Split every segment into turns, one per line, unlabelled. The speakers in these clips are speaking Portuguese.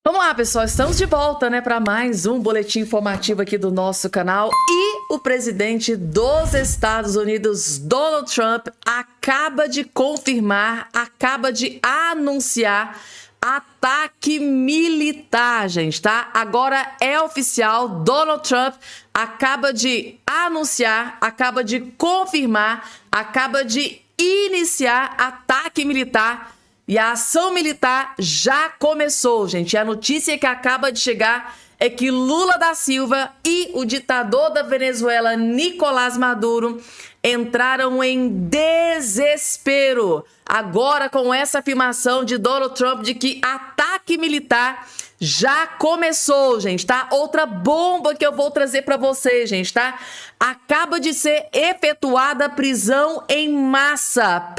Vamos lá, pessoal, estamos de volta, né, para mais um boletim informativo aqui do nosso canal. E o presidente dos Estados Unidos, Donald Trump, acaba de confirmar, acaba de anunciar ataque militar, gente, tá? Agora é oficial, Donald Trump acaba de anunciar, acaba de confirmar, acaba de iniciar ataque militar. E a ação militar já começou, gente. E a notícia que acaba de chegar é que Lula da Silva e o ditador da Venezuela, Nicolás Maduro, entraram em desespero. Agora, com essa afirmação de Donald Trump de que ataque militar já começou, gente, tá? Outra bomba que eu vou trazer para vocês, gente, tá? Acaba de ser efetuada prisão em massa,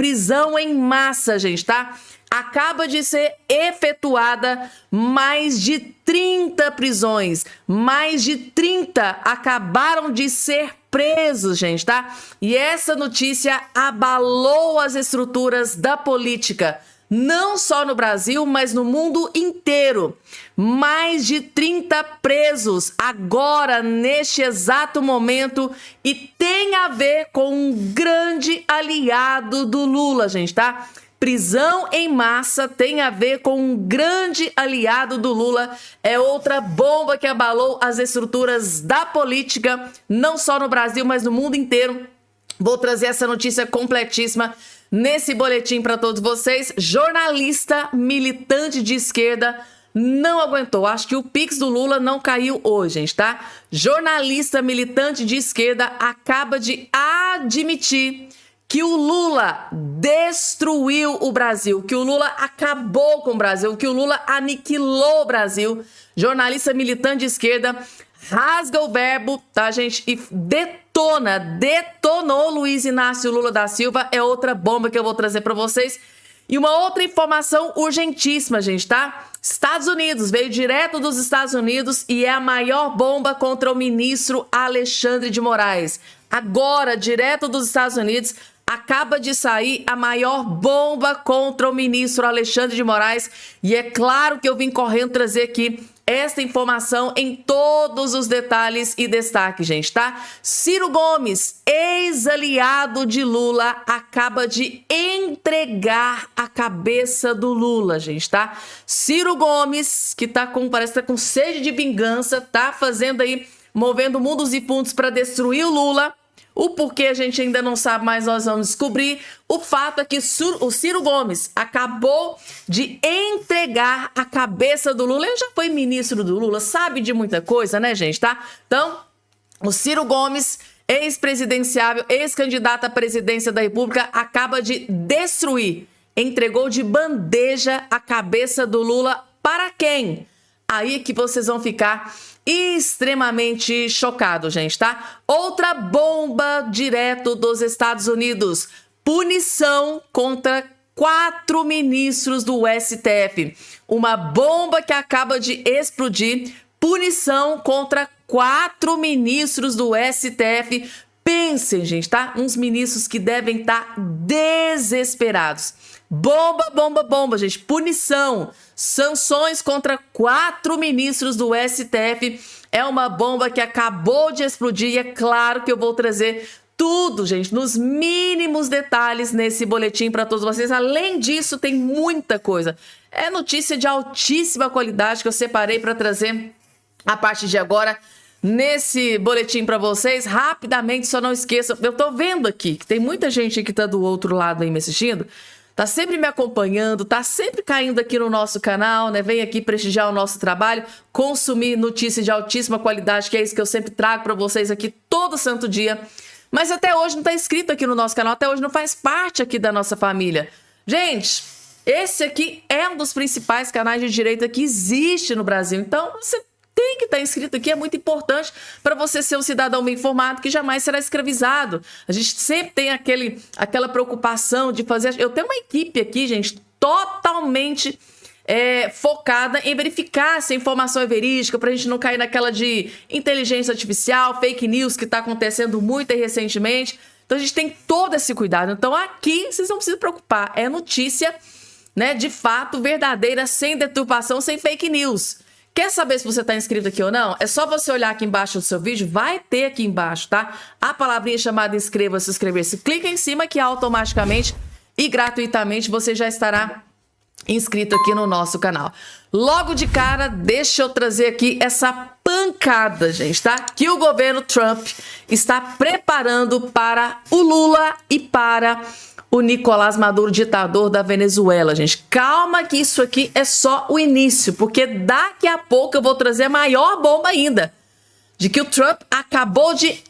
gente, tá? Acaba de ser efetuada mais de 30 prisões, mais de 30 acabaram de ser presos, gente, tá? E essa notícia abalou as estruturas da política, não só no Brasil, mas no mundo inteiro. Mais de 30 presos agora, neste exato momento, e tem a ver com um grande aliado do Lula, gente, tá? Prisão em massa tem a ver com um grande aliado do Lula. É outra bomba que abalou as estruturas da política, não só no Brasil, mas no mundo inteiro. Vou trazer essa notícia completíssima nesse boletim para todos vocês. Jornalista militante de esquerda não aguentou. Acho que o Pix do Lula não caiu hoje, gente, tá? Jornalista militante de esquerda acaba de admitir que o Lula destruiu o Brasil, que o Lula acabou com o Brasil, que o Lula aniquilou o Brasil. Jornalista militante de esquerda rasga o verbo, tá, gente? E detonou Luiz Inácio Lula da Silva. É outra bomba que eu vou trazer para vocês. E uma outra informação urgentíssima, gente, tá? Estados Unidos, veio direto dos Estados Unidos e é a maior bomba contra o ministro Alexandre de Moraes. Agora, direto dos Estados Unidos, acaba de sair a maior bomba contra o ministro Alexandre de Moraes. E é claro que eu vim correndo trazer aqui esta informação em todos os detalhes e destaques, gente, tá? Ciro Gomes, ex-aliado de Lula, acaba de entregar a cabeça do Lula, gente, tá? Ciro Gomes, que parece que tá com sede de vingança, tá fazendo aí, movendo mundos e fundos para destruir o Lula. O porquê a gente ainda não sabe, mas nós vamos descobrir. O fato é que o Ciro Gomes acabou de entregar a cabeça do Lula. Ele já foi ministro do Lula, sabe de muita coisa, né, gente, tá? Então, o Ciro Gomes, ex-presidenciável, ex-candidato à presidência da República, acaba de destruir, entregou de bandeja a cabeça do Lula para quem? Aí que vocês vão ficar extremamente chocado, gente, tá? Outra bomba direto dos Estados Unidos. Punição contra 4 ministros do STF. Uma bomba que acaba de explodir. Punição contra 4 ministros do STF. Pensem, gente, tá? Uns ministros que devem estar desesperados. Bomba, bomba, bomba, gente. Punição. Sanções contra 4 ministros do STF. É uma bomba que acabou de explodir e é claro que eu vou trazer tudo, gente, nos mínimos detalhes nesse boletim para todos vocês. Além disso, tem muita coisa. É notícia de altíssima qualidade que eu separei para trazer a partir de agora nesse boletim para vocês. Rapidamente, só não esqueçam, eu tô vendo aqui que tem muita gente que tá do outro lado aí me assistindo, tá sempre me acompanhando, tá sempre caindo aqui no nosso canal, né? Vem aqui prestigiar o nosso trabalho, consumir notícias de altíssima qualidade, que é isso que eu sempre trago para vocês aqui todo santo dia. Mas até hoje não tá inscrito aqui no nosso canal, até hoje não faz parte aqui da nossa família. Gente, esse aqui é um dos principais canais de direita que existe no Brasil. Então, você tem que estar inscrito aqui, é muito importante para você ser um cidadão bem informado que jamais será escravizado. A gente sempre tem aquela preocupação de fazer... Eu tenho uma equipe aqui, gente, totalmente focada em verificar se a informação é verídica, para a gente não cair naquela de inteligência artificial, fake news que está acontecendo muito aí recentemente. Então a gente tem todo esse cuidado. Então aqui vocês não precisam se preocupar, é notícia né, de fato verdadeira, sem deturpação, sem fake news. Quer saber se você está inscrito aqui ou não? É só você olhar aqui embaixo do seu vídeo, vai ter aqui embaixo, tá? A palavrinha chamada inscreva-se, inscrever-se. Clica em cima que automaticamente e gratuitamente você já estará inscrito aqui no nosso canal. Logo de cara, deixa eu trazer aqui essa pancada, gente, tá? Que o governo Trump está preparando para o Lula e para o Nicolás Maduro, ditador da Venezuela, gente. Calma que isso aqui é só o início, porque daqui a pouco eu vou trazer a maior bomba ainda, de que o Trump acabou de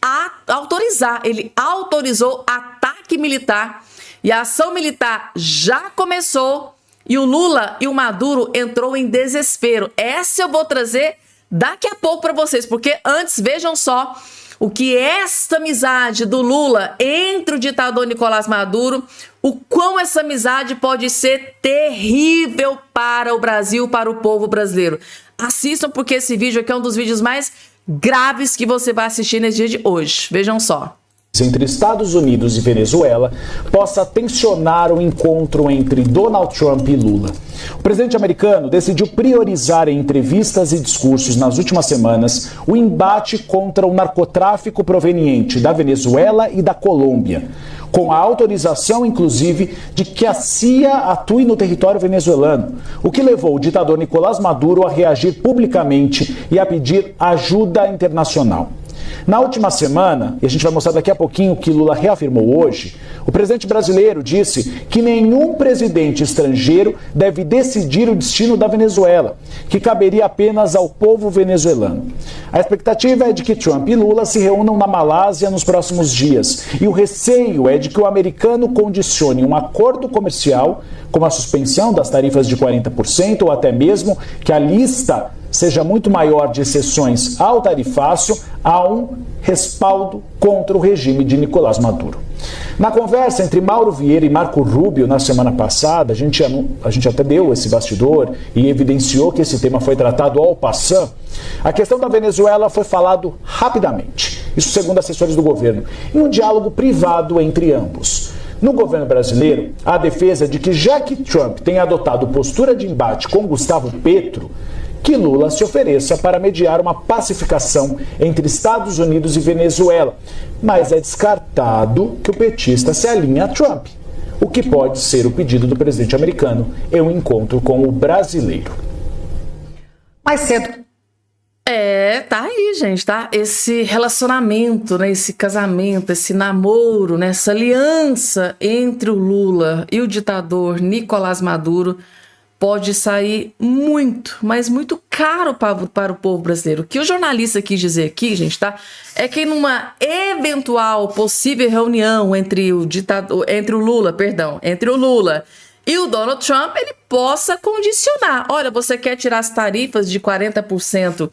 autorizar. Ele autorizou ataque militar e a ação militar já começou e o Lula e o Maduro entrou em desespero. Essa eu vou trazer daqui a pouco para vocês, porque antes vejam só o que esta amizade do Lula entre o ditador Nicolás Maduro, o quão essa amizade pode ser terrível para o Brasil, para o povo brasileiro. Assistam, porque esse vídeo aqui é um dos vídeos mais graves que você vai assistir nesse dia de hoje. Vejam só.
Entre Estados Unidos e Venezuela possa tensionar o encontro entre Donald Trump e Lula. O presidente americano decidiu priorizar em entrevistas e discursos nas últimas semanas o embate contra o narcotráfico proveniente da Venezuela e da Colômbia, com a autorização, inclusive, de que a CIA atue no território venezuelano, o que levou o ditador Nicolás Maduro a reagir publicamente e a pedir ajuda internacional. Na última semana, e a gente vai mostrar daqui a pouquinho o que Lula reafirmou hoje, o presidente brasileiro disse que nenhum presidente estrangeiro deve decidir o destino da Venezuela, que caberia apenas ao povo venezuelano. A expectativa é de que Trump e Lula se reúnam na Malásia nos próximos dias, e o receio é de que o americano condicione um acordo comercial, como a suspensão das tarifas de 40% ou até mesmo que a lista seja muito maior de exceções ao tarifaço, a um respaldo contra o regime de Nicolás Maduro. Na conversa entre Mauro Vieira e Marco Rubio na semana passada, a gente até deu esse bastidor e evidenciou que esse tema foi tratado ao passant. A questão da Venezuela foi falado rapidamente, isso segundo assessores do governo, em um diálogo privado entre ambos. No governo brasileiro, há a defesa de que, já que Trump tem adotado postura de embate com Gustavo Petro, que Lula se ofereça para mediar uma pacificação entre Estados Unidos e Venezuela. Mas é descartado que o petista se alinhe a Trump. O que pode ser o pedido do presidente americano em um encontro com o brasileiro.
Mais cedo.
Tá aí, gente, tá? Esse relacionamento, né? Esse casamento, esse namoro, né? Essa aliança entre o Lula e o ditador Nicolás Maduro pode sair muito, mas muito caro para o povo brasileiro. O que o jornalista quis dizer aqui, gente, tá? É que numa eventual possível reunião entre o Lula e o Donald Trump, ele possa condicionar. Olha, você quer tirar as tarifas de 40%,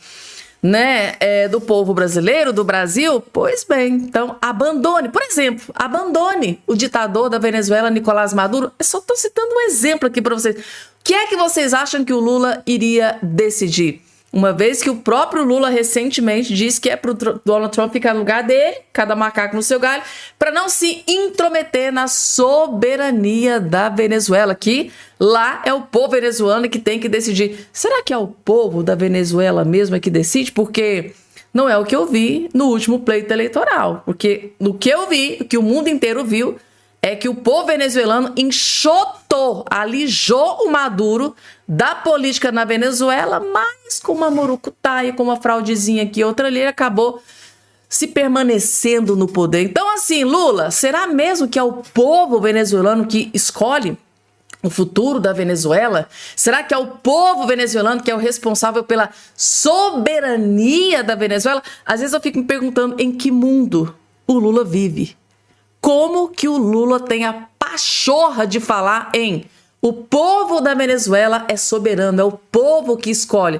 né, do povo brasileiro, do Brasil? Pois bem, então abandone, por exemplo, abandone o ditador da Venezuela, Nicolás Maduro. Eu só estou citando um exemplo aqui para vocês. O que é que vocês acham que o Lula iria decidir? Uma vez que o próprio Lula recentemente disse que é para o Donald Trump ficar no lugar dele, cada macaco no seu galho, para não se intrometer na soberania da Venezuela, que lá é o povo venezuelano que tem que decidir. Será que é o povo da Venezuela mesmo que decide? Porque não é o que eu vi no último pleito eleitoral. Porque no que eu vi, o que o mundo inteiro viu, é que o povo venezuelano enxotou, alijou o Maduro da política na Venezuela, mas com uma murucutaia, com uma fraudezinha aqui, outra ali, ele acabou se permanecendo no poder. Então, assim, Lula, será mesmo que é o povo venezuelano que escolhe o futuro da Venezuela? Será que é o povo venezuelano que é o responsável pela soberania da Venezuela? Às vezes eu fico me perguntando em que mundo o Lula vive. Como que o Lula tem a pachorra de falar em o povo da Venezuela é soberano, é o povo que escolhe.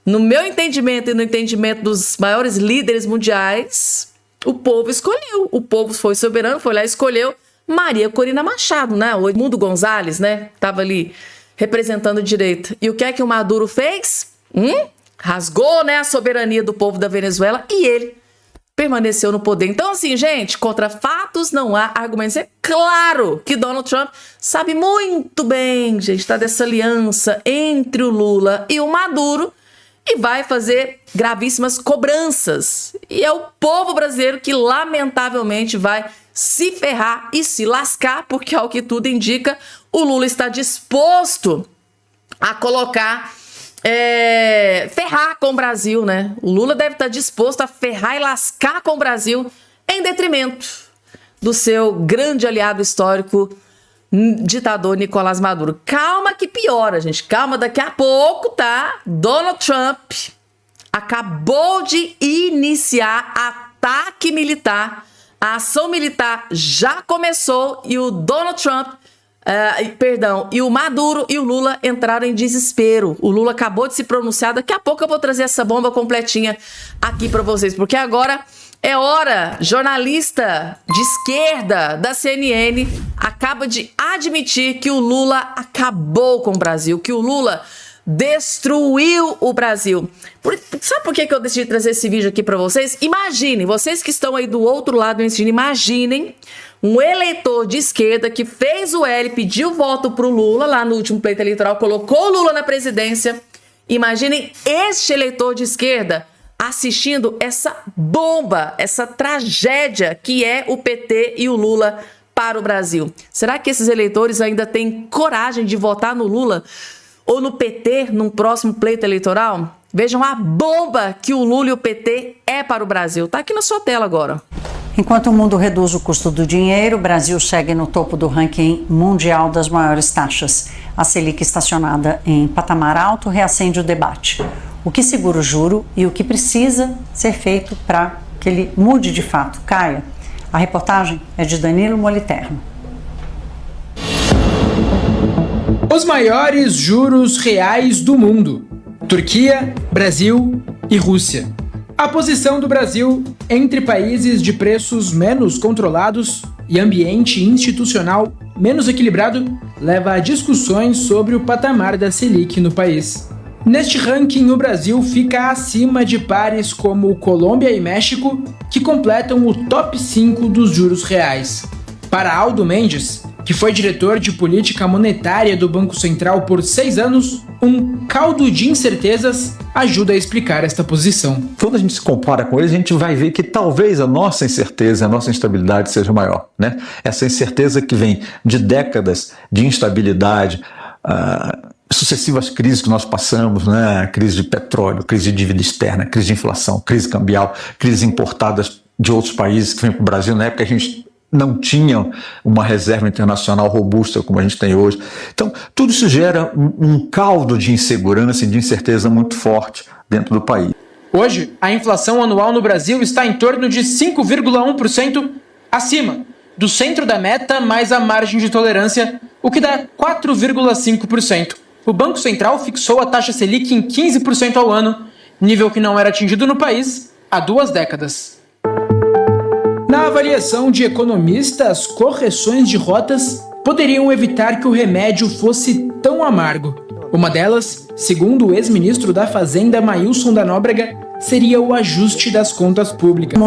No meu entendimento e no entendimento dos maiores líderes mundiais, o povo escolheu. O povo foi soberano, foi lá e escolheu Maria Corina Machado, né? O Edmundo Gonzalez, né? Tava ali representando o direito. E o que é que o Maduro fez? Rasgou, né, a soberania do povo da Venezuela e ele permaneceu no poder. Então, assim, gente, contra fatos não há argumentos. É claro que Donald Trump sabe muito bem, gente, tá, dessa aliança entre o Lula e o Maduro e vai fazer gravíssimas cobranças. E é o povo brasileiro que, lamentavelmente, vai se ferrar e se lascar, porque, ao que tudo indica, o Lula está disposto a colocar... ferrar com o Brasil, né? O Lula deve estar disposto a ferrar e lascar com o Brasil em detrimento do seu grande aliado histórico, ditador Nicolás Maduro. Calma que piora, gente. Calma, daqui a pouco, tá? Donald Trump acabou de iniciar ataque militar. A ação militar já começou e o Donald Trump... e o Maduro e o Lula entraram em desespero. O Lula acabou de se pronunciar. Daqui a pouco eu vou trazer essa bomba completinha aqui para vocês, porque agora é hora. Jornalista de esquerda da CNN acaba de admitir que o Lula acabou com o Brasil, que o Lula destruiu o Brasil. Sabe por que eu decidi trazer esse vídeo aqui para vocês? Imaginem, vocês que estão aí do outro lado do ensino, imaginem um eleitor de esquerda que fez o L, pediu voto pro Lula lá no último pleito eleitoral, colocou o Lula na presidência. Imaginem este eleitor de esquerda assistindo essa bomba, essa tragédia que é o PT e o Lula para o Brasil. Será que esses eleitores ainda têm coragem de votar no Lula ou no PT num próximo pleito eleitoral? Vejam a bomba que o Lula e o PT é para o Brasil. Tá aqui na sua tela agora.
Enquanto o mundo reduz o custo do dinheiro, o Brasil segue no topo do ranking mundial das maiores taxas. A Selic, estacionada em patamar alto, reacende o debate. O que segura o juro e o que precisa ser feito para que ele mude de fato, caia? A reportagem é de Danilo Moliterno.
Os maiores juros reais do mundo: Turquia, Brasil e Rússia. A posição do Brasil entre países de preços menos controlados e ambiente institucional menos equilibrado leva a discussões sobre o patamar da Selic no país. Neste ranking, o Brasil fica acima de pares como Colômbia e México, que completam o top 5 dos juros reais. Para Aldo Mendes, que foi diretor de política monetária do Banco Central por 6 anos, um caldo de incertezas ajuda a explicar esta posição.
Quando a gente se compara com eles, a gente vai ver que talvez a nossa incerteza, a nossa instabilidade seja maior, né? Essa incerteza que vem de décadas de instabilidade, sucessivas crises que nós passamos, né? Crise de petróleo, crise de dívida externa, crise de inflação, crise cambial, crises importadas de outros países que vêm para o Brasil. Na época a gente não tinha uma reserva internacional robusta como a gente tem hoje. Então, tudo isso gera um caldo de insegurança e de incerteza muito forte dentro do país.
Hoje, a inflação anual no Brasil está em torno de 5,1% acima do centro da meta mais a margem de tolerância, o que dá 4,5%. O Banco Central fixou a taxa Selic em 15% ao ano, nível que não era atingido no país há 2 décadas. Na avaliação de economistas, correções de rotas poderiam evitar que o remédio fosse tão amargo. Uma delas, segundo o ex-ministro da Fazenda, Maílson da Nóbrega, seria o ajuste das contas públicas.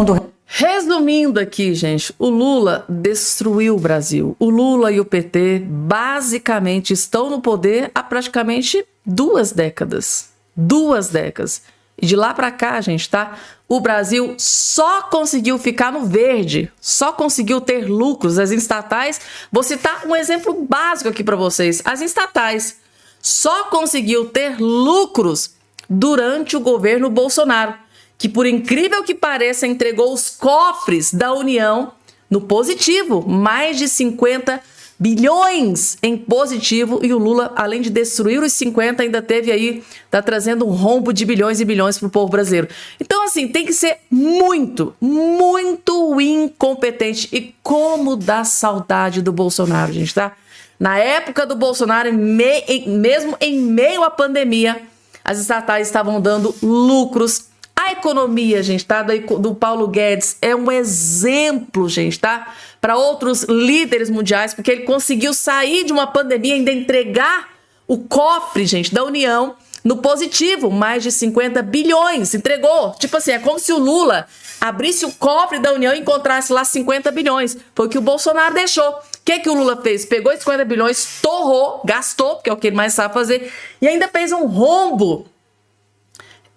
Resumindo aqui, gente, o Lula destruiu o Brasil. O Lula e o PT basicamente estão no poder há praticamente 2 décadas. 2 décadas. E de lá para cá, gente, tá? O Brasil só conseguiu ficar no verde, só conseguiu ter lucros. As estatais, vou citar um exemplo básico aqui para vocês. As estatais só conseguiu ter lucros durante o governo Bolsonaro, que, por incrível que pareça, entregou os cofres da União no positivo, mais de 50 bilhões em positivo, e o Lula, além de destruir os 50, ainda teve aí, tá trazendo um rombo de bilhões e bilhões pro povo brasileiro. Então, assim, tem que ser muito, muito incompetente. E como dá saudade do Bolsonaro, gente, tá? Na época do Bolsonaro, mesmo em meio à pandemia, as estatais estavam dando lucros. A economia, gente, tá? Do Paulo Guedes é um exemplo, gente, tá? Para outros líderes mundiais, porque ele conseguiu sair de uma pandemia e ainda entregar o cofre, gente, da União no positivo, mais de 50 bilhões, entregou. Tipo assim, é como se o Lula abrisse o cofre da União e encontrasse lá 50 bilhões. Foi o que o Bolsonaro deixou. O que o Lula fez? Pegou esses 50 bilhões, torrou, gastou, porque é o que ele mais sabe fazer, e ainda fez um rombo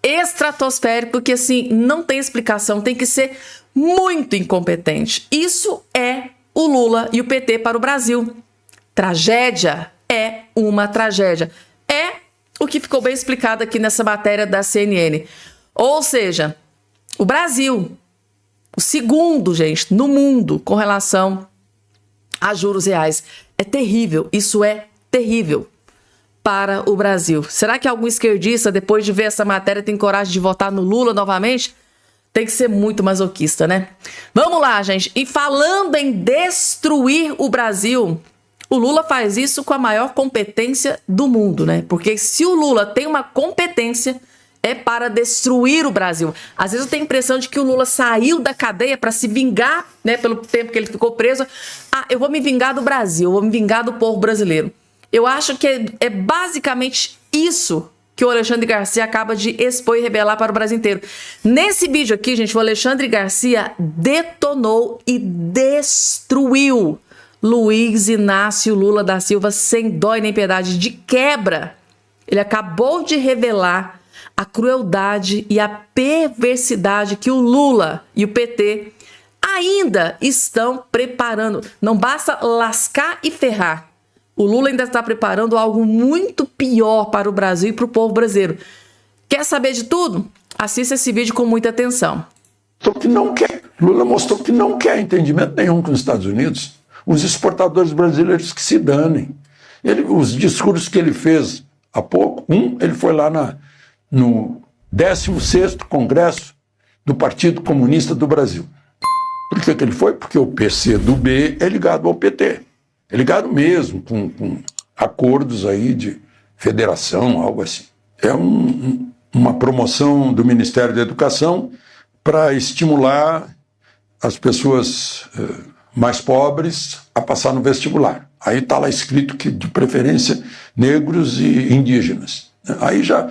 estratosférico que, assim, não tem explicação, tem que ser muito incompetente. Isso é o Lula e o PT para o Brasil. Tragédia é uma tragédia. É o que ficou bem explicado aqui nessa matéria da CNN. Ou seja, o Brasil, o segundo, gente, no mundo com relação a juros reais. É terrível, isso é terrível para o Brasil. Será que algum esquerdista, depois de ver essa matéria, tem coragem de votar no Lula novamente? Tem que ser muito masoquista, né? Vamos lá, gente. E falando em destruir o Brasil, o Lula faz isso com a maior competência do mundo, né? Porque se o Lula tem uma competência, é para destruir o Brasil. Às vezes eu tenho a impressão de que o Lula saiu da cadeia para se vingar, né, pelo tempo que ele ficou preso. Ah, eu vou me vingar do Brasil, eu vou me vingar do povo brasileiro. Eu acho que é basicamente isso que o Alexandre Garcia acaba de expor e revelar para o Brasil inteiro. Nesse vídeo aqui, gente, o Alexandre Garcia detonou e destruiu Luiz Inácio Lula da Silva sem dó e nem piedade. De quebra, ele acabou de revelar a crueldade e a perversidade que o Lula e o PT ainda estão preparando. Não basta lascar e ferrar. O Lula ainda está preparando algo muito pior para o Brasil e para o povo brasileiro. Quer saber de tudo? Assista esse vídeo com muita atenção.
Que não quer. Lula mostrou que não quer entendimento nenhum com os Estados Unidos. Os exportadores brasileiros que se danem. Os discursos que ele fez há pouco, ele foi lá no 16º Congresso do Partido Comunista do Brasil. Por que ele foi? Porque o PCdoB é ligado ao PT. É ligado mesmo com acordos aí de federação, algo assim. É uma promoção do Ministério da Educação para estimular as pessoas mais pobres a passar no vestibular. Aí está lá escrito que, de preferência, negros e indígenas. Aí já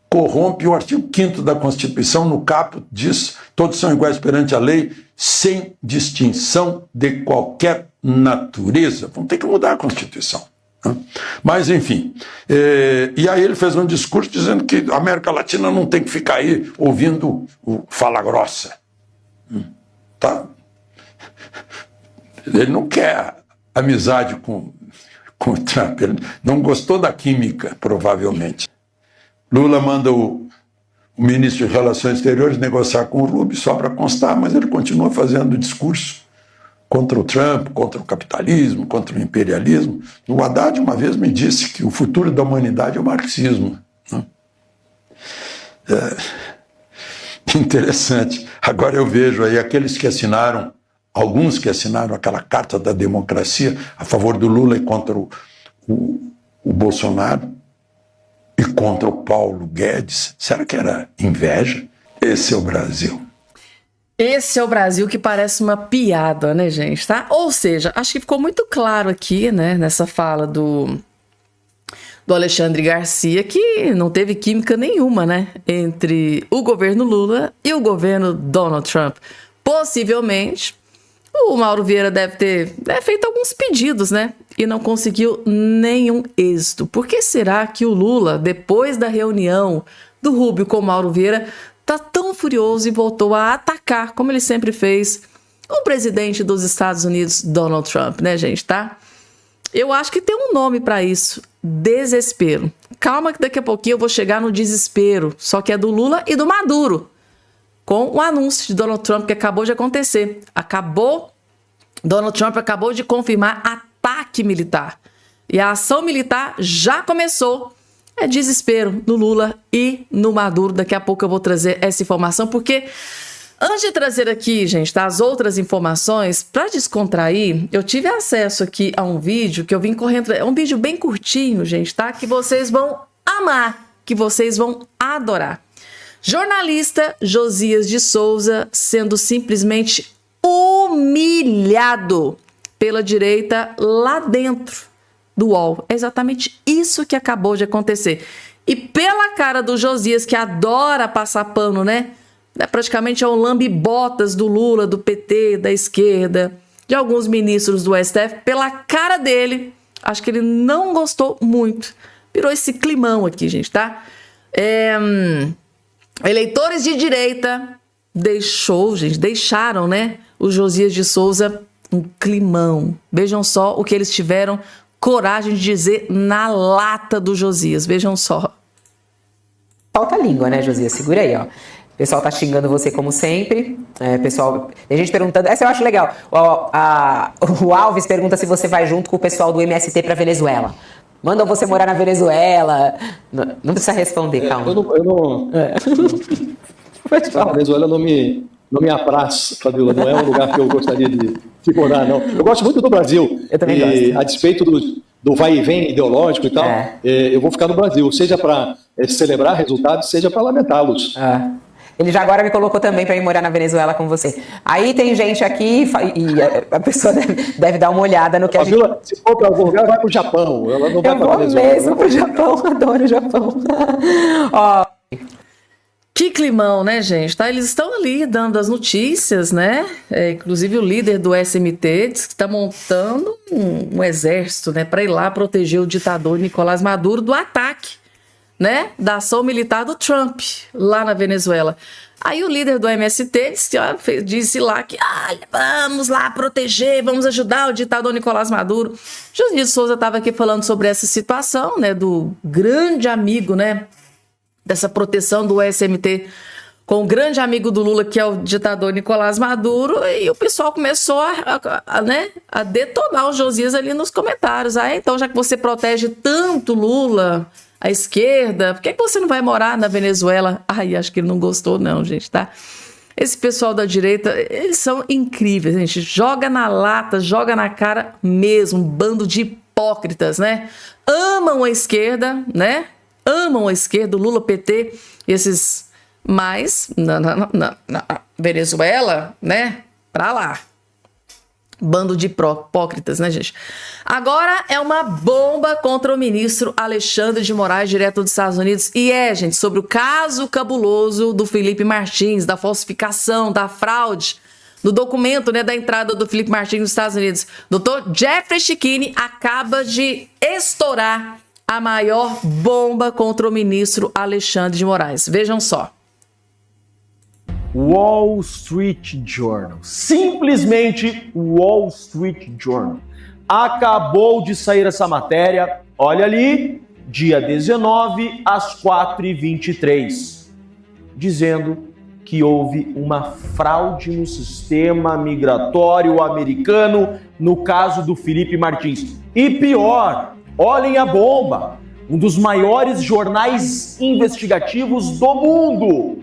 corrompe o artigo 5º da Constituição, no caput diz: todos são iguais perante a lei, sem distinção de qualquer natureza. Vamos ter que mudar a Constituição. Né? Mas, enfim, e aí ele fez um discurso dizendo que a América Latina não tem que ficar aí ouvindo o fala grossa. Tá? Ele não quer amizade com o Trump, ele não gostou da química, provavelmente. Lula manda o ministro de Relações Exteriores negociar com o Rubio, só para constar, mas ele continua fazendo discurso contra o Trump, contra o capitalismo, contra o imperialismo. O Haddad uma vez me disse que o futuro da humanidade é o marxismo. Né? Interessante. Agora eu vejo aí aqueles que assinaram, alguns que assinaram aquela Carta da Democracia a favor do Lula e contra o Bolsonaro, e contra o Paulo Guedes. Será que era inveja? Esse é o Brasil.
Esse é o Brasil que parece uma piada, né, gente? Tá? Ou seja, acho que ficou muito claro aqui, né, nessa fala do Alexandre Garcia, que não teve química nenhuma, né, entre o governo Lula e o governo Donald Trump. Possivelmente, o Mauro Vieira deve ter feito alguns pedidos, né? E não conseguiu nenhum êxito. Por que será que o Lula, depois da reunião do Rubio com o Mauro Vieira, tá tão furioso e voltou a atacar, como ele sempre fez, o presidente dos Estados Unidos, Donald Trump, né, gente, tá? Eu acho que tem um nome para isso: desespero. Calma que daqui a pouquinho eu vou chegar no desespero, só que é do Lula e do Maduro, com o anúncio de Donald Trump que acabou de acontecer. Donald Trump acabou de confirmar ataque militar. E a ação militar já começou. É desespero no Lula e no Maduro. Daqui a pouco eu vou trazer essa informação, porque antes de trazer aqui, gente, tá, as outras informações, para descontrair, eu tive acesso aqui a um vídeo que eu vim correndo. É um vídeo bem curtinho, gente, tá? Que vocês vão amar, que vocês vão adorar. Jornalista Josias de Souza sendo simplesmente humilhado pela direita lá dentro do UOL. É exatamente isso que acabou de acontecer. E pela cara do Josias, que adora passar pano, né? Praticamente é um lambe-botas do Lula, do PT, da esquerda, de alguns ministros do STF. Pela cara dele, acho que ele não gostou muito. Virou esse climão aqui, gente, tá? Eleitores de direita deixaram, né? O Josias de Souza um climão. Vejam só o que eles tiveram coragem de dizer na lata do Josias. Vejam só.
Falta a língua, né, Josias? Segura aí, ó. O pessoal tá xingando você como sempre. Pessoal, tem gente perguntando. Essa eu acho legal. O Alves pergunta se você vai junto com o pessoal do MST pra Venezuela. Mandam você morar na Venezuela. Não precisa responder, calma.
Eu não. A Venezuela não me apraz, Fabiola. Não é um lugar que eu gostaria de morar, não. Eu gosto muito do Brasil.
Eu também gosto.
A despeito do vai e vem ideológico e tal, eu vou ficar no Brasil, seja para celebrar resultados, seja para lamentá-los.
Ele já agora me colocou também para ir morar na Venezuela com você. Aí tem gente aqui e a pessoa deve dar uma olhada no que a gente...
Se for para algum lugar, vai para o Japão. Ela não vai para a Venezuela.
Eu vou mesmo para o Japão, adoro o Japão. Ó...
Que climão, né, gente? Tá? Eles estão ali dando as notícias, né? Inclusive o líder do SMT diz que está montando um exército, né, para ir lá proteger o ditador Nicolás Maduro do ataque, né, da ação militar do Trump lá na Venezuela. Aí o líder do MST disse lá que vamos lá proteger, vamos ajudar o ditador Nicolás Maduro. Josias de Souza estava aqui falando sobre essa situação, né, do grande amigo, né, dessa proteção do SMT com o grande amigo do Lula, que é o ditador Nicolás Maduro, e o pessoal começou a detonar o Josias ali nos comentários. Então, já que você protege tanto Lula, a esquerda, por que você não vai morar na Venezuela? Acho que ele não gostou não, gente, tá? Esse pessoal da direita, eles são incríveis, gente. Joga na lata, joga na cara mesmo, um bando de hipócritas, né? Amam a esquerda, né? Amam a esquerda, o Lula, PT, esses mais na Venezuela, né? Pra lá. Bando de hipócritas, né, gente? Agora é uma bomba contra o ministro Alexandre de Moraes, direto dos Estados Unidos. E gente, sobre o caso cabuloso do Felipe Martins, da falsificação, da fraude, do documento, né, da entrada do Felipe Martins nos Estados Unidos. Dr. Jeffrey Schickini acaba de estourar a maior bomba contra o ministro Alexandre de Moraes. Vejam só.
Wall Street Journal, simplesmente Wall Street Journal. Acabou de sair essa matéria, olha ali, dia 19 às 4h23, dizendo que houve uma fraude no sistema migratório americano no caso do Felipe Martins. E pior, olhem a bomba, um dos maiores jornais investigativos do mundo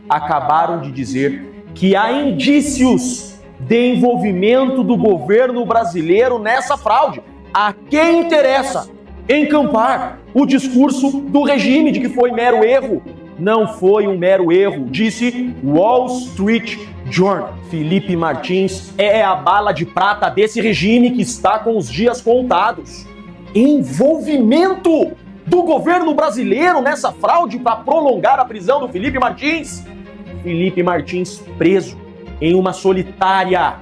acabaram de dizer que há indícios de envolvimento do governo brasileiro nessa fraude. A quem interessa encampar o discurso do regime de que foi mero erro? Não foi um mero erro, disse Wall Street Journal. Felipe Martins é a bala de prata desse regime que está com os dias contados. Envolvimento do governo brasileiro nessa fraude para prolongar a prisão do Felipe Martins? Felipe Martins preso em uma solitária.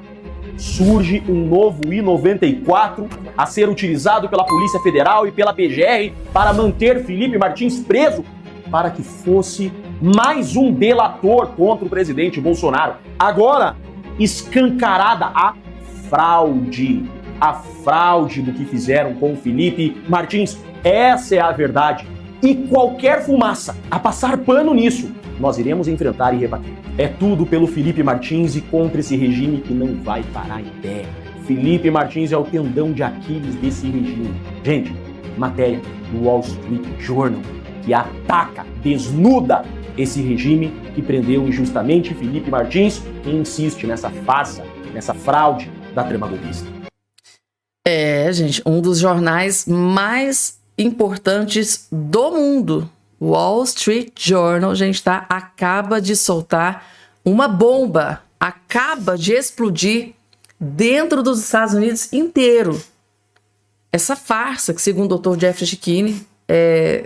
Surge um novo I-94 a ser utilizado pela Polícia Federal e pela PGR para manter Felipe Martins preso, para que fosse mais um delator contra o presidente Bolsonaro. Agora, escancarada a fraude do que fizeram com o Felipe Martins. Essa é a verdade. E qualquer fumaça a passar pano nisso, nós iremos enfrentar e rebater. É tudo pelo Felipe Martins e contra esse regime que não vai parar em pé. Felipe Martins é o tendão de Aquiles desse regime. Gente, matéria do Wall Street Journal que ataca, desnuda esse regime que prendeu injustamente Felipe Martins e insiste nessa farsa, nessa fraude da trama golpista.
Gente, um dos jornais mais importantes do mundo, Wall Street Journal, gente, tá? Acaba de soltar uma bomba, acaba de explodir dentro dos Estados Unidos inteiro. essa farsa que, segundo o Dr. Jeffrey Schickini,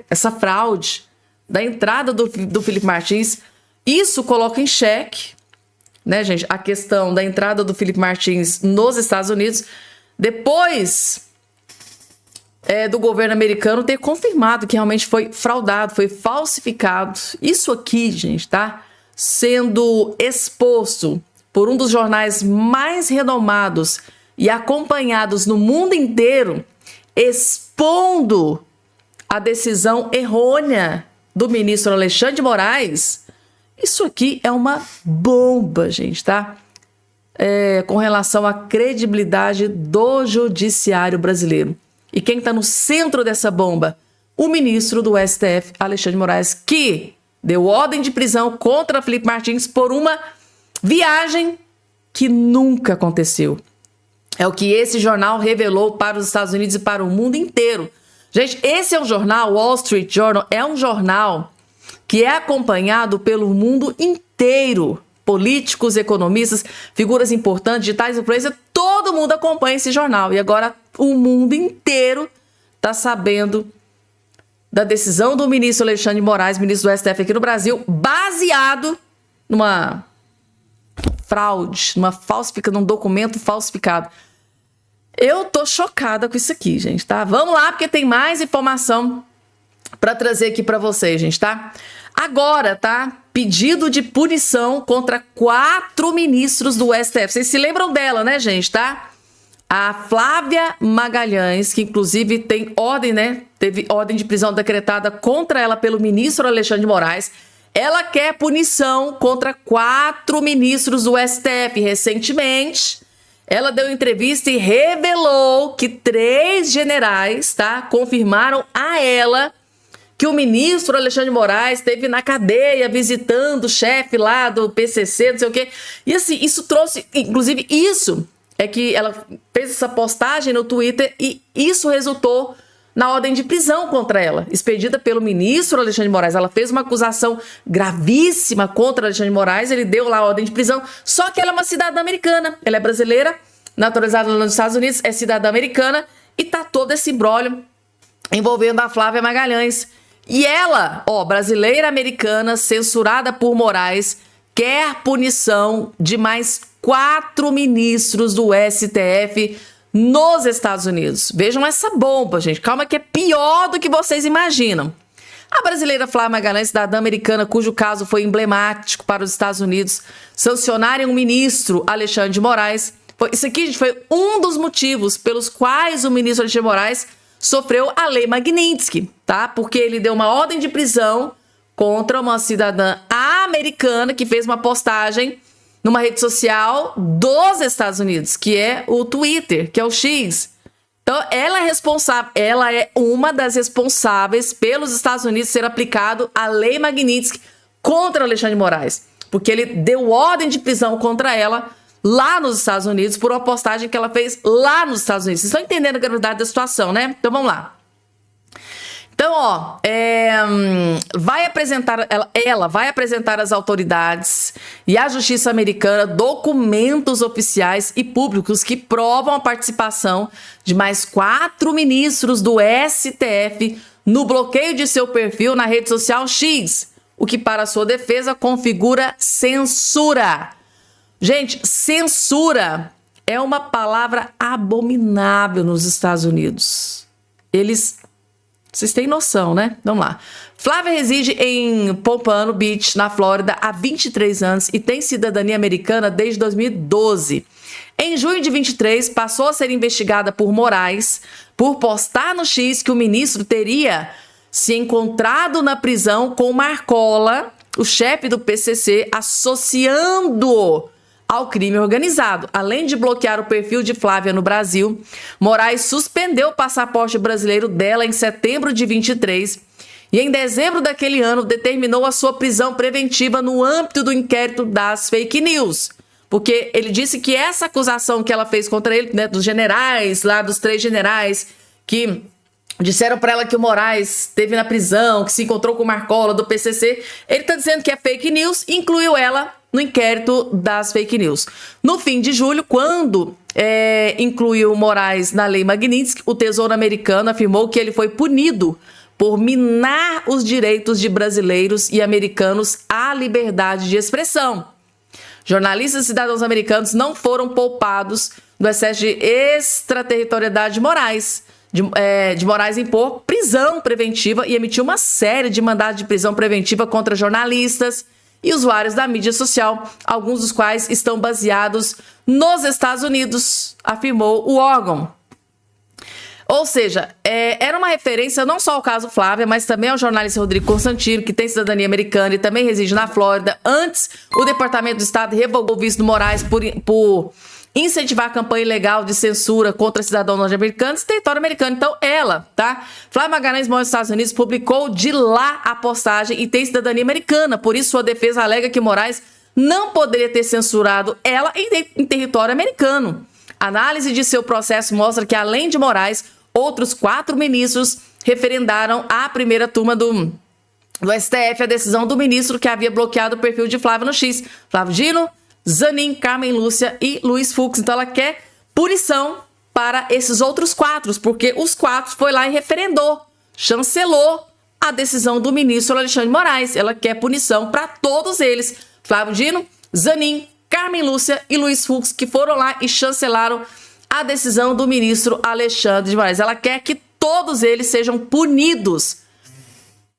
essa fraude da entrada do Felipe Martins, isso coloca em xeque, né, gente, a questão da entrada do Felipe Martins nos Estados Unidos, depois do governo americano ter confirmado que realmente foi fraudado, foi falsificado. Isso aqui, gente, tá sendo exposto por um dos jornais mais renomados e acompanhados no mundo inteiro, expondo a decisão errônea do ministro Alexandre de Moraes. Isso aqui é uma bomba, gente, tá? Com relação à credibilidade do judiciário brasileiro. E quem está no centro dessa bomba? O ministro do STF, Alexandre de Moraes, que deu ordem de prisão contra Felipe Martins por uma viagem que nunca aconteceu. É o que esse jornal revelou para os Estados Unidos e para o mundo inteiro. Gente, esse é um jornal, Wall Street Journal, é um jornal que é acompanhado pelo mundo inteiro. Políticos, economistas, figuras importantes, digitais, influências, todo mundo acompanha esse jornal. E agora o mundo inteiro está sabendo da decisão do ministro Alexandre de Moraes, ministro do STF aqui no Brasil, baseado numa fraude, num documento falsificado. Eu tô chocada com isso aqui, gente, tá? Vamos lá, porque tem mais informação para trazer aqui para vocês, gente, tá? Agora, tá? Pedido de punição contra 4 ministros do STF. Vocês se lembram dela, né, gente, tá? A Flávia Magalhães, que inclusive tem ordem, né? Teve ordem de prisão decretada contra ela pelo ministro Alexandre de Moraes. Ela quer punição contra 4 ministros do STF. Recentemente, ela deu entrevista e revelou que 3 generais, tá? Confirmaram a ela que o ministro Alexandre de Moraes esteve na cadeia visitando o chefe lá do PCC, não sei o quê. E assim, isso trouxe, inclusive isso é que ela fez essa postagem no Twitter e isso resultou na ordem de prisão contra ela, expedida pelo ministro Alexandre de Moraes. Ela fez uma acusação gravíssima contra Alexandre de Moraes, ele deu lá a ordem de prisão, só que ela é uma cidadã americana, ela é brasileira, naturalizada nos Estados Unidos, é cidadã americana e tá todo esse imbróglio envolvendo a Flávia Magalhães. E ela, brasileira americana, censurada por Moraes, quer punição de mais 4 ministros do STF nos Estados Unidos. Vejam essa bomba, gente. Calma que é pior do que vocês imaginam. A brasileira Flávia Magalhães, cidadã americana, cujo caso foi emblemático para os Estados Unidos sancionarem o ministro Alexandre de Moraes. Isso aqui, gente, foi um dos motivos pelos quais o ministro Alexandre de Moraes sofreu a lei Magnitsky, tá? Porque ele deu uma ordem de prisão contra uma cidadã americana que fez uma postagem numa rede social dos Estados Unidos, que é o Twitter, que é o X. Então, ela é responsável, ela é uma das responsáveis pelos Estados Unidos ser aplicado a lei Magnitsky contra Alexandre de Moraes, porque ele deu ordem de prisão contra ela lá nos Estados Unidos por uma postagem que ela fez lá nos Estados Unidos. Vocês estão entendendo a gravidade da situação, né? Então, vamos lá. Então, ela vai apresentar às autoridades e à justiça americana documentos oficiais e públicos que provam a participação de mais 4 ministros do STF no bloqueio de seu perfil na rede social X, o que, para sua defesa, configura censura. Gente, censura é uma palavra abominável nos Estados Unidos. Vocês têm noção, né? Vamos lá. Flávia reside em Pompano Beach, na Flórida, há 23 anos e tem cidadania americana desde 2012. Em junho de 23, passou a ser investigada por Moraes por postar no X que o ministro teria se encontrado na prisão com Marcola, o chefe do PCC, associando-o ao crime organizado. Além de bloquear o perfil de Flávia no Brasil, Moraes suspendeu o passaporte brasileiro dela em setembro de 23 e em dezembro daquele ano determinou a sua prisão preventiva no âmbito do inquérito das fake news. Porque ele disse que essa acusação que ela fez contra ele, né, dos generais, lá dos 3 generais, que disseram para ela que o Moraes esteve na prisão, que se encontrou com o Marcola do PCC, ele está dizendo que é fake news, incluiu ela no inquérito das fake news. No fim de julho, quando incluiu Moraes na Lei Magnitsky, o Tesouro americano afirmou que ele foi punido por minar os direitos de brasileiros e americanos à liberdade de expressão. Jornalistas e cidadãos americanos não foram poupados do excesso de extraterritorialidade de Moraes. De Moraes impor prisão preventiva e emitiu uma série de mandados de prisão preventiva contra jornalistas e usuários da mídia social, alguns dos quais estão baseados nos Estados Unidos, afirmou o órgão. Ou seja, era uma referência não só ao caso Flávia, mas também ao jornalista Rodrigo Constantino, que tem cidadania americana e também reside na Flórida. Antes, o Departamento do Estado revogou o visto do Moraes por incentivar a campanha ilegal de censura contra cidadãos norte-americanos e território americano. Então, ela, tá? Flávia Magalhães mora nos Estados Unidos, publicou de lá a postagem e tem cidadania americana. Por isso, sua defesa alega que Moraes não poderia ter censurado ela em território americano. A análise de seu processo mostra que, além de Moraes, outros 4 ministros referendaram à primeira turma do STF a decisão do ministro que havia bloqueado o perfil de Flávia no X. Flávio Dino, Zanin, Carmen Lúcia e Luiz Fux. Então ela quer punição para esses outros 4, porque os 4 foi lá e referendou, chancelou a decisão do ministro Alexandre de Moraes. Ela quer punição para todos eles. Flávio Dino, Zanin, Carmen Lúcia e Luiz Fux, que foram lá e chancelaram a decisão do ministro Alexandre de Moraes. Ela quer que todos eles sejam punidos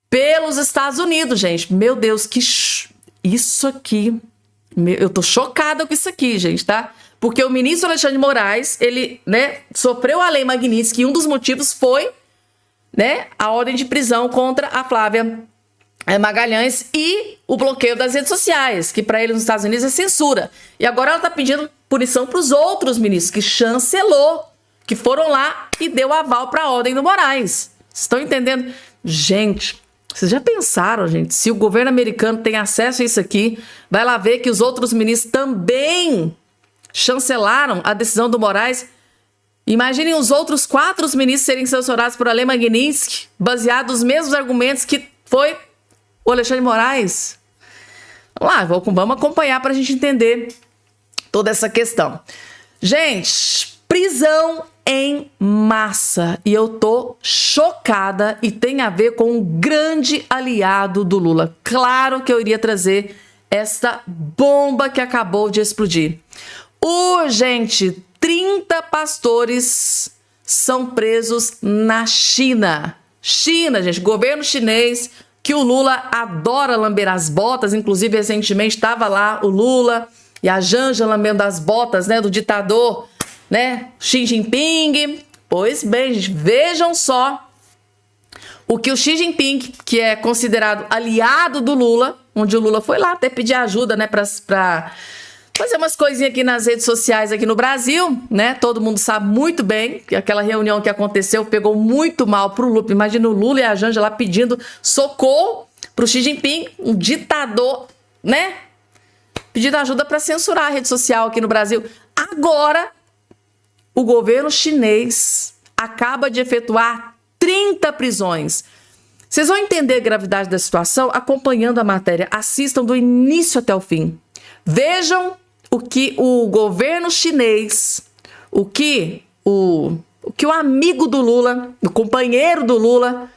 pelos Estados Unidos, gente. Meu Deus, isso aqui... Eu tô chocada com isso aqui, gente, tá? Porque o ministro Alexandre de Moraes, ele, sofreu a Lei Magnitsky e um dos motivos foi, a ordem de prisão contra a Flávia Magalhães e o bloqueio das redes sociais, que para ele nos Estados Unidos é censura. E agora ela tá pedindo punição para os outros ministros que chancelou, que foram lá e deu aval para a ordem do Moraes. Vocês estão entendendo? Gente, vocês já pensaram, gente, se o governo americano tem acesso a isso aqui, vai lá ver que os outros ministros também chancelaram a decisão do Moraes. Imaginem os outros 4 ministros serem censurados por a Lei Magnitsky, baseado nos mesmos argumentos que foi o Alexandre de Moraes. Vamos lá, vamos acompanhar para a gente entender toda essa questão. Gente, prisão em massa. E eu tô chocada e tem a ver com um grande aliado do Lula. Claro que eu iria trazer esta bomba que acabou de explodir. Gente, 30 pastores são presos na China. China, gente, governo chinês, que o Lula adora lamber as botas. Inclusive, recentemente estava lá o Lula e a Janja lambendo as botas, do ditador, Xi Jinping. Pois bem, gente, vejam só o que o Xi Jinping, que é considerado aliado do Lula, onde o Lula foi lá até pedir ajuda, para fazer umas coisinhas aqui nas redes sociais aqui no Brasil, Todo mundo sabe muito bem que aquela reunião que aconteceu pegou muito mal pro Lula. Imagina o Lula e a Janja lá pedindo socorro pro Xi Jinping, um ditador, pedindo ajuda para censurar a rede social aqui no Brasil. Agora, o governo chinês acaba de efetuar 30 prisões. Vocês vão entender a gravidade da situação acompanhando a matéria. Assistam do início até o fim. Vejam o que o governo chinês, o que o amigo do Lula, o companheiro do Lula,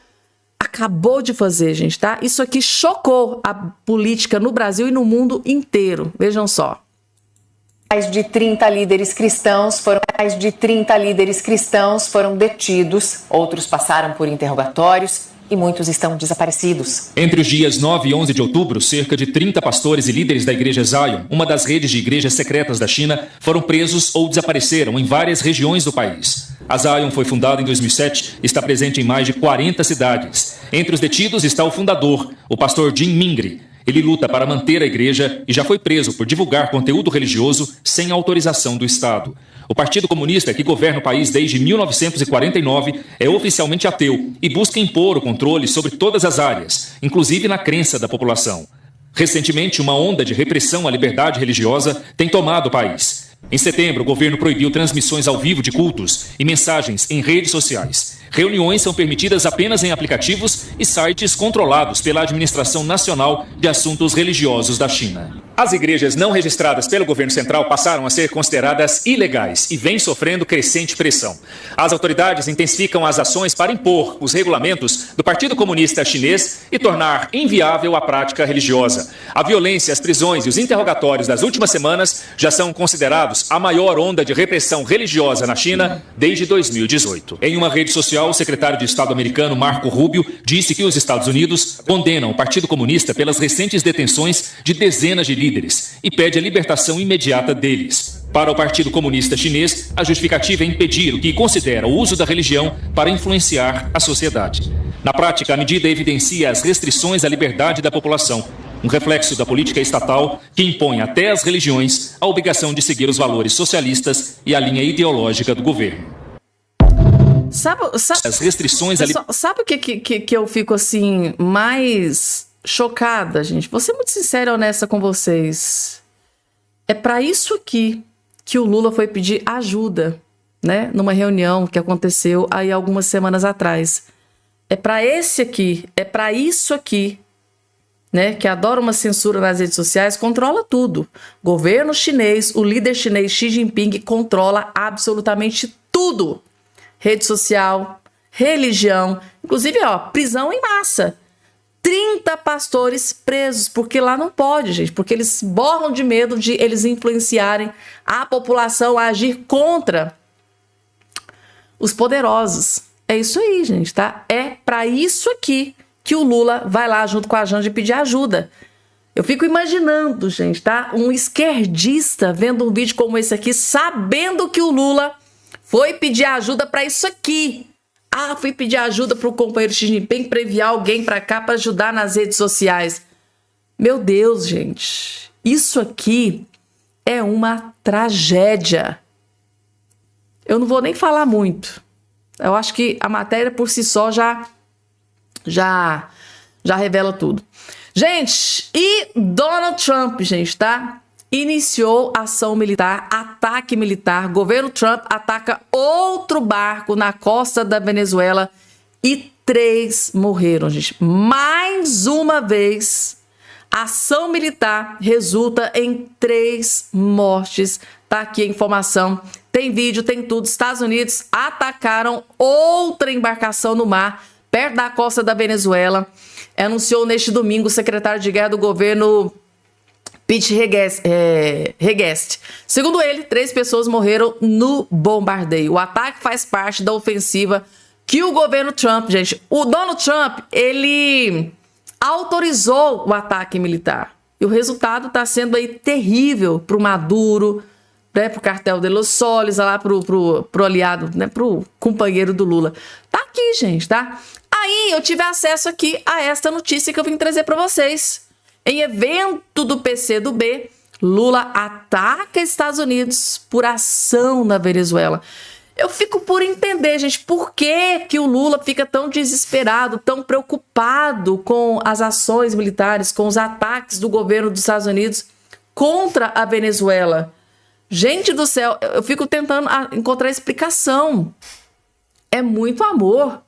acabou de fazer, gente, tá? Isso aqui chocou a política no Brasil e no mundo inteiro. Vejam só.
Mais de 30 líderes cristãos foram detidos, outros passaram por interrogatórios e muitos estão desaparecidos.
Entre os dias 9 e 11 de outubro, cerca de 30 pastores e líderes da Igreja Zion, uma das redes de igrejas secretas da China, foram presos ou desapareceram em várias regiões do país. A Zion foi fundada em 2007 e está presente em mais de 40 cidades. Entre os detidos está o fundador, o pastor Jim Mingri. Ele luta para manter a igreja e já foi preso por divulgar conteúdo religioso sem autorização do Estado. O Partido Comunista, que governa o país desde 1949, é oficialmente ateu e busca impor o controle sobre todas as áreas, inclusive na crença da população. Recentemente, uma onda de repressão à liberdade religiosa tem tomado o país. Em setembro, o governo proibiu transmissões ao vivo de cultos e mensagens em redes sociais. Reuniões são permitidas apenas em aplicativos e sites controlados pela Administração Nacional de Assuntos Religiosos da China. As igrejas não registradas pelo governo central passaram a ser consideradas ilegais e vêm sofrendo crescente pressão. As autoridades intensificam as ações para impor os regulamentos do Partido Comunista Chinês e tornar inviável a prática religiosa. A violência, as prisões e os interrogatórios das últimas semanas já são considerados a maior onda de repressão religiosa na China desde 2018. Em uma rede social, o secretário de Estado americano Marco Rubio disse que os Estados Unidos condenam o Partido Comunista pelas recentes detenções de dezenas de líderes e pede a libertação imediata deles. Para o Partido Comunista Chinês, a justificativa é impedir o que considera o uso da religião para influenciar a sociedade. Na prática, a medida evidencia as restrições à liberdade da população, um reflexo da política estatal que impõe até às religiões a obrigação de seguir os valores socialistas e a linha ideológica do governo. As restrições
Sabe o que eu fico assim mais chocada, gente? Vou ser muito sincera e honesta com vocês. É para isso aqui que o Lula foi pedir ajuda, né? Numa reunião que aconteceu aí algumas semanas atrás. É para esse aqui, é para isso aqui, né? Que adora uma censura nas redes sociais, controla tudo. Governo chinês, o líder chinês Xi Jinping controla absolutamente tudo. Rede social, religião, inclusive, prisão em massa. 30 pastores presos, porque lá não pode, gente, porque eles borram de medo de eles influenciarem a população a agir contra os poderosos. É isso aí, gente, tá? É para isso aqui que o Lula vai lá junto com a Janja pedir ajuda. Eu fico imaginando, gente, tá? Um esquerdista vendo um vídeo como esse aqui, sabendo que o Lula foi pedir ajuda para isso aqui. Fui pedir ajuda para o companheiro Xi Jinping para enviar alguém para cá para ajudar nas redes sociais. Meu Deus, gente. Isso aqui é uma tragédia. Eu não vou nem falar muito. Eu acho que a matéria por si só já revela tudo. Gente, e Donald Trump, gente, tá? Iniciou ação militar, ataque militar. Governo Trump ataca outro barco na costa da Venezuela e 3 morreram, gente. Mais uma vez, ação militar resulta em 3 mortes. Tá aqui a informação. Tem vídeo, tem tudo. Estados Unidos atacaram outra embarcação no mar, perto da costa da Venezuela. Anunciou neste domingo o secretário de guerra do governo Pete Hegseth. Segundo ele, 3 pessoas morreram no bombardeio. O ataque faz parte da ofensiva que o governo Trump, gente, o Donald Trump, ele autorizou o ataque militar. E o resultado está sendo aí terrível para o Maduro, né, para o cartel de Los Soles, lá para o aliado, né, para o companheiro do Lula. Tá aqui, gente, tá? Aí eu tive acesso aqui a esta notícia que eu vim trazer para vocês. Em evento do PCdoB, Lula ataca Estados Unidos por ação na Venezuela. Eu fico por entender, gente, por que o Lula fica tão desesperado, tão preocupado com as ações militares, com os ataques do governo dos Estados Unidos contra a Venezuela. Gente do céu, eu fico tentando encontrar explicação. É muito amor.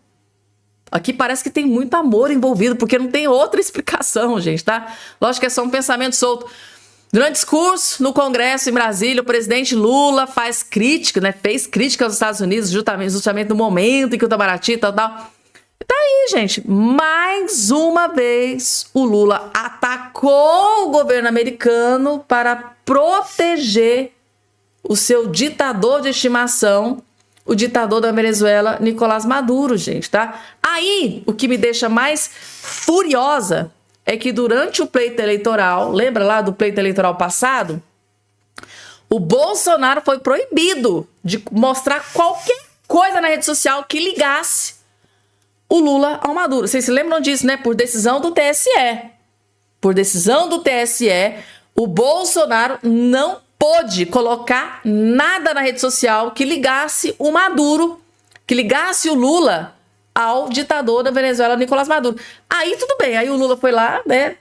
Aqui parece que tem muito amor envolvido, porque não tem outra explicação, gente, tá? Lógico que é só um pensamento solto. Durante discurso no Congresso em Brasília, o presidente Lula fez crítica aos Estados Unidos, justamente no momento em que o Itamaraty e tal. E tá aí, gente. Mais uma vez, o Lula atacou o governo americano para proteger o seu ditador de estimação, o ditador da Venezuela, Nicolás Maduro, gente, tá? Aí, o que me deixa mais furiosa é que durante o pleito eleitoral, lembra lá do pleito eleitoral passado? O Bolsonaro foi proibido de mostrar qualquer coisa na rede social que ligasse o Lula ao Maduro. Vocês se lembram disso, né? Por decisão do TSE. Por decisão do TSE, o Bolsonaro não pôde colocar nada na rede social que ligasse o Maduro, que ligasse o Lula ao ditador da Venezuela, Nicolás Maduro. Aí tudo bem, aí o Lula foi lá, né,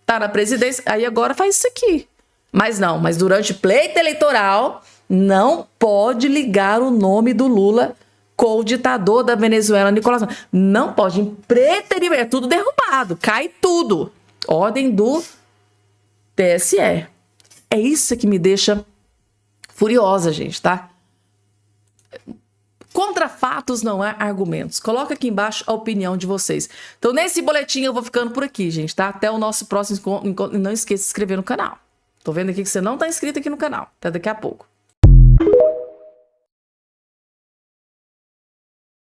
tá na presidência, aí agora faz isso aqui. Mas durante o pleito eleitoral, não pode ligar o nome do Lula com o ditador da Venezuela, Nicolás Maduro. Não pode, em preto e é tudo derrubado, cai tudo. Ordem do TSE. É isso que me deixa furiosa, gente, tá? Contra fatos não há argumentos. Coloca aqui embaixo a opinião de vocês. Então, nesse boletim eu vou ficando por aqui, gente, tá? Até o nosso próximo encontro. Não esqueça de se inscrever no canal. Tô vendo aqui que você não tá inscrito aqui no canal. Até daqui a pouco.